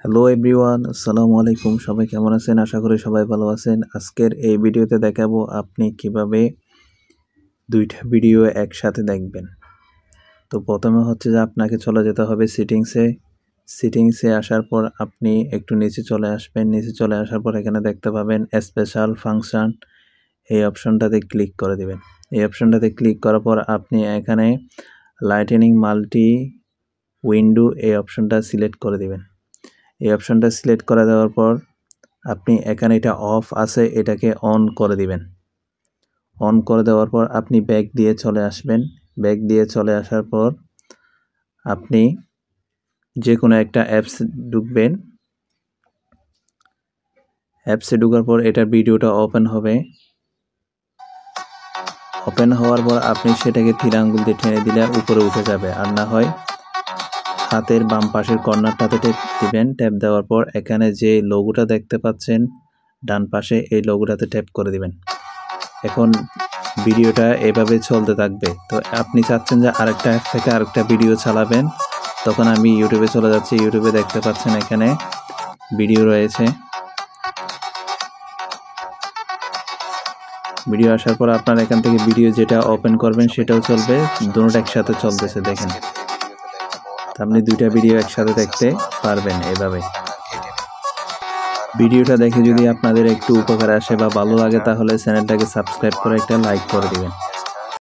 Hello everyone, আসসালামু আলাইকুম। সবাই কেমন আছেন? আশা করি সবাই ভালো আছেন। আজকের এই ভিডিওতে দেখাবো আপনি কিভাবে দুইটা ভিডিও একসাথে দেখবেন। তো প্রথমে হচ্ছে যে আপনাকে চলে যেতে হবে সিটিংসে আসার পর আপনি একটু নিচে চলে আসবেন। নিচে চলে আসার পর এখানে দেখতে পাবেন স্পেশাল ফাংশন, এই অপশনটাতে ক্লিক করে দিবেন। এই অপশনটাতে ক্লিক করার পর আপনি এখানে লাইটেনিং মাল্টি উইন্ডো এই অপশনটা সিলেক্ট করে দিবেন। এই অপশনটা সিলেক্ট করে দেওয়ার পর আপনি এখানে এটা অফ আছে, এটাকে অন করে দিবেন। অন করে দেওয়ার পর আপনি ব্যাক দিয়ে চলে আসবেন। ব্যাক দিয়ে চলে আসার পর আপনি যে কোনো একটা অ্যাপস ঢুকবেন। অ্যাপসে ঢোকার পর এটার ভিডিওটা ওপেন হবে। ওপেন হওয়ার পর আপনি সেটাকে তীর আঙ্গুল দিয়ে টেনে দিলে উপরে উঠে যাবে, আর না হয় হাতের বাম পাশের কর্নারটাতে ট্যাপ দিবেন। ট্যাপ দেওয়ার পর এখানে যে লোগোটা দেখতে পাচ্ছেন ডান পাশে, এই লোগোটাতে ট্যাপ করে দিবেন। এখন ভিডিওটা এভাবে চলতে থাকবে। তো আপনি চাচ্ছেন যে আরেকটা অ্যাপ থেকে আরেকটা ভিডিও চালাবেন, তখন আমি ইউটিউবে চলে যাচ্ছি। ইউটিউবে দেখতে পাচ্ছেন এখানে ভিডিও রয়েছে। ভিডিও আসার পর আপনার এখান থেকে ভিডিও যেটা ওপেন করবেন সেটাও চলবে, দুটোটা একসাথে চলতেছে দেখেন। আপনি দুইটা ভিডিও একসাথে দেখতে পারবেন এভাবে। ভিডিওটা দেখে যদি আপনাদের একটু উপকার আসে বা ভালো লাগে তাহলে চ্যানেলটাকে সাবস্ক্রাইব করে একটা লাইক করে দিবেন।